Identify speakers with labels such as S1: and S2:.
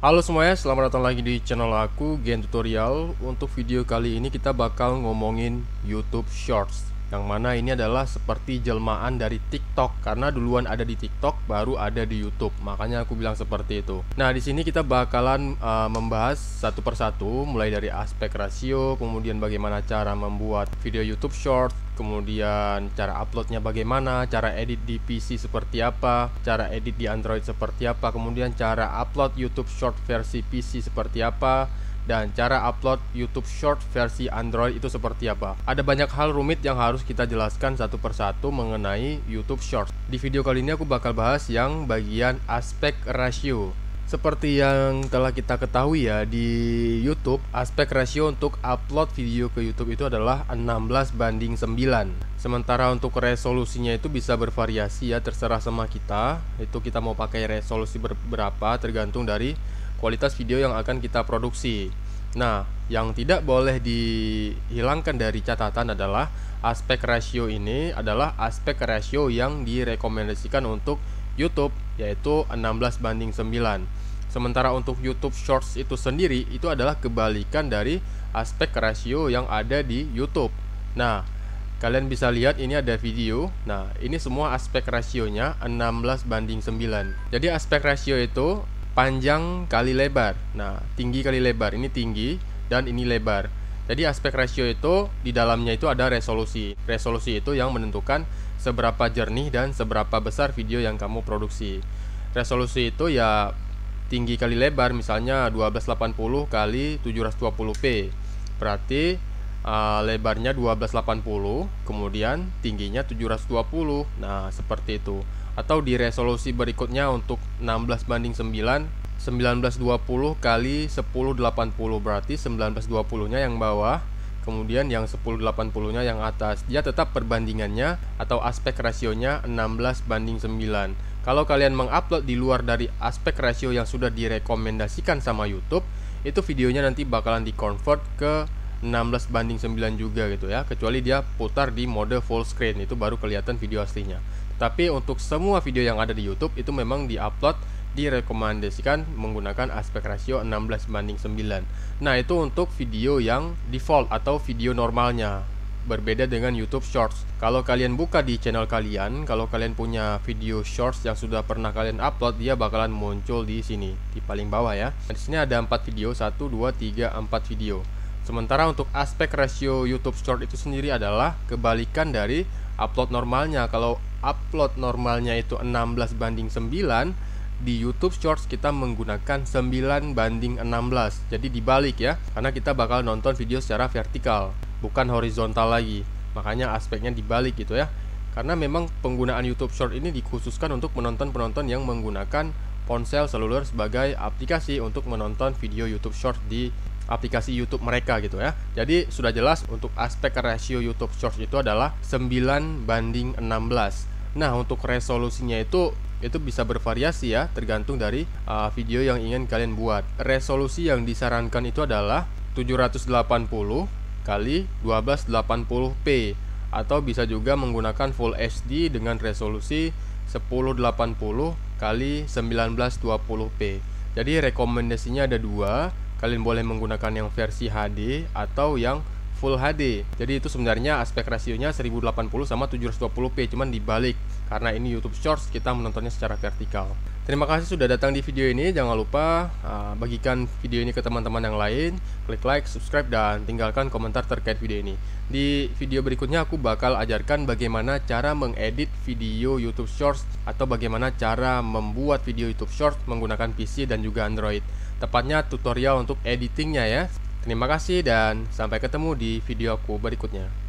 S1: Halo semuanya, selamat datang lagi di channel aku, Gen Tutorial. Untuk video kali ini kita bakal ngomongin YouTube Shorts, yang mana ini adalah seperti jelmaan dari TikTok, karena duluan ada di TikTok baru ada di YouTube. Makanya aku bilang seperti itu. Nah, di sini kita bakalan membahas satu persatu, mulai dari aspek rasio, kemudian bagaimana cara membuat video YouTube Shorts, kemudian cara uploadnya bagaimana, cara edit di PC seperti apa, cara edit di Android seperti apa, kemudian cara upload YouTube Short versi PC seperti apa, dan cara upload YouTube Short versi Android itu seperti apa. Ada banyak hal rumit yang harus kita jelaskan satu persatu mengenai YouTube Short. Di video kali ini aku bakal bahas yang bagian aspek rasio. Seperti yang telah kita ketahui ya, di YouTube aspek rasio untuk upload video ke YouTube itu adalah 16:9. Sementara untuk resolusinya itu bisa bervariasi ya, terserah sama kita. Itu kita mau pakai resolusi berapa tergantung dari kualitas video yang akan kita produksi. Nah, yang tidak boleh dihilangkan dari catatan adalah aspek rasio ini adalah aspek rasio yang direkomendasikan untuk YouTube, yaitu 16:9. Sementara untuk YouTube Shorts itu sendiri itu adalah kebalikan dari aspek rasio yang ada di YouTube. Nah, kalian bisa lihat ini ada video. Nah, ini semua aspek rasionya 16:9. Jadi aspek rasio itu panjang kali lebar. Nah, tinggi kali lebar. Ini tinggi dan ini lebar. Jadi aspek rasio itu di dalamnya itu ada resolusi. Resolusi itu yang menentukan seberapa jernih dan seberapa besar video yang kamu produksi. Resolusi itu ya tinggi kali lebar, misalnya 1280 kali 720p. Berarti lebarnya 1280, kemudian tingginya 720. Nah, seperti itu. Atau di resolusi berikutnya untuk 16:9, 1920 kali 1080, berarti 1920-nya yang bawah, kemudian yang 1080-nya yang atas. Dia tetap perbandingannya atau aspek rasionya 16:9. Kalau kalian mengupload di luar dari aspek rasio yang sudah direkomendasikan sama YouTube, itu videonya nanti bakalan di-convert ke 16:9 juga gitu ya. Kecuali dia putar di mode full screen, itu baru kelihatan video aslinya. Tapi untuk semua video yang ada di YouTube itu memang di-upload direkomendasikan menggunakan aspek rasio 16:9. Nah, itu untuk video yang default atau video normalnya. Berbeda dengan YouTube Shorts. Kalau kalian buka di channel kalian, kalau kalian punya video Shorts yang sudah pernah kalian upload, dia bakalan muncul di sini, di paling bawah ya. Di sini ada 4 video, 1, 2, 3, 4 video. Sementara untuk aspek rasio YouTube Short itu sendiri adalah kebalikan dari upload normalnya. Kalau upload normalnya itu 16:9, di YouTube Shorts kita menggunakan 9:16. Jadi dibalik ya, karena kita bakal nonton video secara vertikal, bukan horizontal lagi. Makanya aspeknya dibalik gitu ya. Karena memang penggunaan YouTube Short ini dikhususkan untuk penonton-penonton yang menggunakan ponsel seluler sebagai aplikasi untuk menonton video YouTube Short di aplikasi YouTube mereka gitu ya. Jadi sudah jelas untuk aspek rasio YouTube Shorts itu adalah 9:16. Nah, untuk resolusinya itu bisa bervariasi ya, tergantung dari video yang ingin kalian buat. Resolusi yang disarankan itu adalah 780 kali 1280p, atau bisa juga menggunakan Full HD dengan resolusi 1080 kali 1920p. Jadi rekomendasinya ada dua. Kalian boleh menggunakan yang versi HD atau yang Full HD. Jadi itu sebenarnya aspek rasionya 1080 sama 720p, cuman dibalik karena ini YouTube Shorts kita menontonnya secara vertikal. Terima kasih sudah datang di video ini. Jangan lupa bagikan video ini ke teman-teman yang lain, klik like, subscribe, dan tinggalkan komentar terkait video ini. Di video berikutnya aku bakal ajarkan bagaimana cara mengedit video YouTube Shorts atau bagaimana cara membuat video YouTube Shorts menggunakan PC dan juga Android. Tepatnya tutorial untuk editingnya ya. Terima kasih dan sampai ketemu di video aku berikutnya.